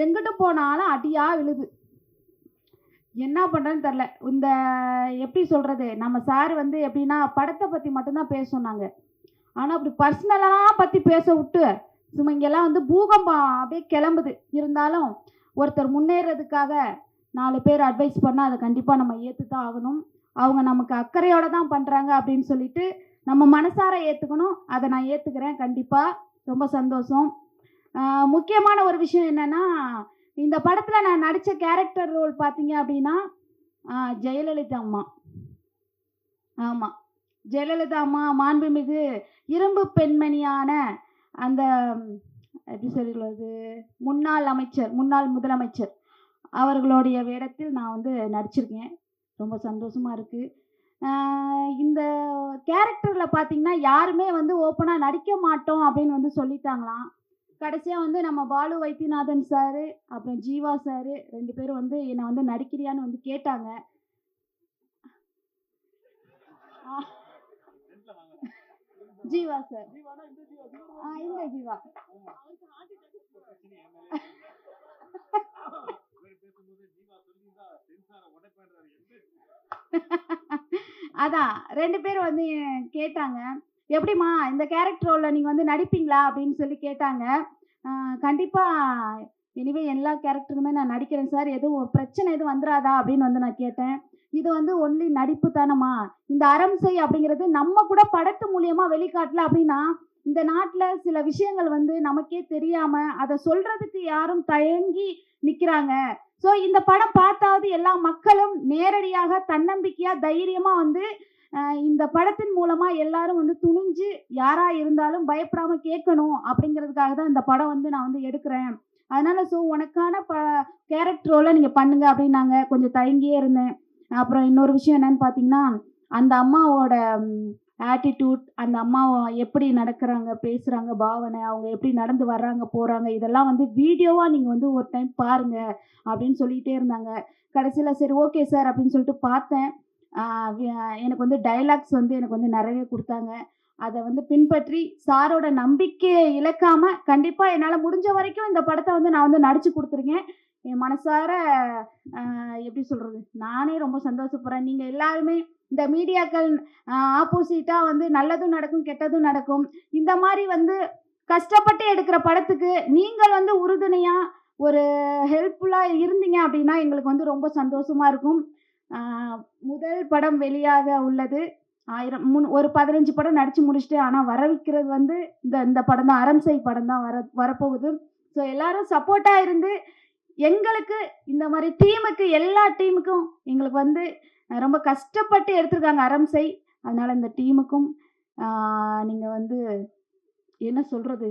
எங்கிட்டு போனாலும் அடியா விழுது. என்ன பண்ணுறேன்னு தெரில. இந்த எப்படி சொல்கிறது, நம்ம சார் வந்து எப்படின்னா படத்தை பற்றி மட்டும்தான் பேச சொன்னாங்க. ஆனால் அப்படி பர்சனலாக பற்றி பேச விட்டு சும்மா இங்கெல்லாம் வந்து பூகம்பம் அப்படியே கிளம்புது. இருந்தாலும் ஒருத்தர் முன்னேறதுக்காக 4 பேர் அட்வைஸ் பண்ணால் அதை கண்டிப்பாக நம்ம ஏற்று தான் ஆகணும். அவங்க நமக்கு அக்கறையோடு தான் பண்ணுறாங்க அப்படின்னு சொல்லிட்டு நம்ம மனசார ஏற்றுக்கணும். அதை நான் ஏற்றுக்கிறேன் கண்டிப்பாக. ரொம்ப சந்தோஷம். முக்கியமான ஒரு விஷயம் என்னென்னா, இந்த படத்தில் நான் நடித்த கேரக்டர் ரோல் பார்த்தீங்க அப்படின்னா ஜெயலலிதா அம்மா. ஆமாம், ஜெயலலிதா அம்மா மாண்புமிகு இரும்பு பெண்மணியான அந்த எப்படி சொல்கிறது, முன்னாள் முதலமைச்சர் அவர்களுடைய வேடத்தில் நான் வந்து நடிச்சிருக்கேன். ரொம்ப சந்தோஷமாக இருக்குது. இந்த கேரக்டரில் பார்த்தீங்கன்னா யாருமே வந்து ஓப்பனாக நடிக்க மாட்டோம் அப்படின்னு வந்து சொல்லிட்டாங்களாம். கடைசியாக வந்து நம்ம பாலு வைத்தியநாதன் சார் அப்புறம் ஜீவா சார் 2 பேரும் வந்து என்னை வந்து நடிக்கிறியான்னு வந்து கேட்டாங்க. ஜீவா சார், இந்த ஜீவா அதான் 2 பேர் வந்து கேட்டாங்க, எப்படிம்மா இந்த கேரக்டர் ரோலில் நீங்கள் வந்து நடிப்பீங்களா அப்படின்னு சொல்லி கேட்டாங்க. கண்டிப்பாக எனிவே எல்லா கேரக்டருமே நான் நடிக்கிறேன் சார், எதுவும் பிரச்சனை எதுவும் வந்துடாதா அப்படின்னு வந்து நான் கேட்டேன். இது வந்து ஒன்லி நடிப்பு தானம்மா, இந்த அறம் செய் அப்படிங்கிறது நம்ம கூட படத்து மூலியமாக வெளிக்காட்டல அப்படின்னா இந்த நாட்டில் சில விஷயங்கள் வந்து நமக்கே தெரியாமல் அதை சொல்கிறதுக்கு யாரும் தயங்கி நிற்கிறாங்க. ஸோ இந்த படம் பார்த்தாவது எல்லா மக்களும் நேரடியாக தன்னம்பிக்கையாக தைரியமாக வந்து இந்த படத்தின் மூலமாக எல்லாரும் வந்து துணிஞ்சு யாராக இருந்தாலும் பயப்படாமல் கேட்கணும் அப்படிங்கிறதுக்காக தான் இந்த படம் வந்து நான் வந்து எடுக்கிறேன். அதனால் ஸோ உனக்கான கேரக்டர் ரோலை நீங்கள் பண்ணுங்க அப்படின்னாங்க. கொஞ்சம் தயங்கியே இருந்தேன். அப்புறம் இன்னொரு விஷயம் என்னன்னு பார்த்தீங்கன்னா, அந்த அம்மாவோட ஆட்டிடியூட், அந்த அம்மா எப்படி நடக்கிறாங்க, பேசுகிறாங்க, பாவனை, அவங்க எப்படி நடந்து வர்றாங்க போகிறாங்க, இதெல்லாம் வந்து வீடியோவாக நீங்கள் வந்து ஒரு டைம் பாருங்கள் அப்படின்னு சொல்லிகிட்டே இருந்தாங்க. கடைசியில் சரி ஓகே சார் அப்படின்னு சொல்லிட்டு பார்த்தேன். எனக்கு வந்து டைலாக்ஸ் வந்து எனக்கு வந்து நிறைய கொடுத்தாங்க. அதை வந்து பின்பற்றி சாரோட நம்பிக்கையை இழக்காமல் கண்டிப்பாக என்னால் முடிஞ்ச வரைக்கும் இந்த படத்தை வந்து நான் வந்து நடித்து கொடுத்துருக்கேன். என் மனசார எப்படி சொல்கிறது, நானே ரொம்ப சந்தோஷப்படுறேன். நீங்கள் எல்லாருமே இந்த மீடியாக்கள் ஆப்போசிட்டாக வந்து நல்லதும் நடக்கும் கெட்டதும் நடக்கும். இந்த மாதிரி வந்து கஷ்டப்பட்டு எடுக்கிற படத்துக்கு நீங்கள் வந்து உறுதுணையாக ஒரு ஹெல்ப்ஃபுல்லாக இருந்தீங்க அப்படின்னா எங்களுக்கு வந்து ரொம்ப சந்தோஷமாக இருக்கும். முதல் படம் வெளியாக உள்ளது. ஒரு 15 படம் நடித்து முடிச்சுட்டு ஆனால் வர வைக்கிறது வந்து இந்த படம் தான், அறம் செய் படம் தான் வரப்போகுது. ஸோ எல்லாரும் சப்போர்ட்டாக இருந்து எங்களுக்கு இந்த மாதிரி டீமுக்கு எல்லா டீமுக்கும் எங்களுக்கு வந்து ரொம்ப கஷ்டப்பட்டு எடுத்திருக்காங்க அறம் செய். அதனால் இந்த டீமுக்கும் நீங்கள் வந்து என்ன சொல்கிறது,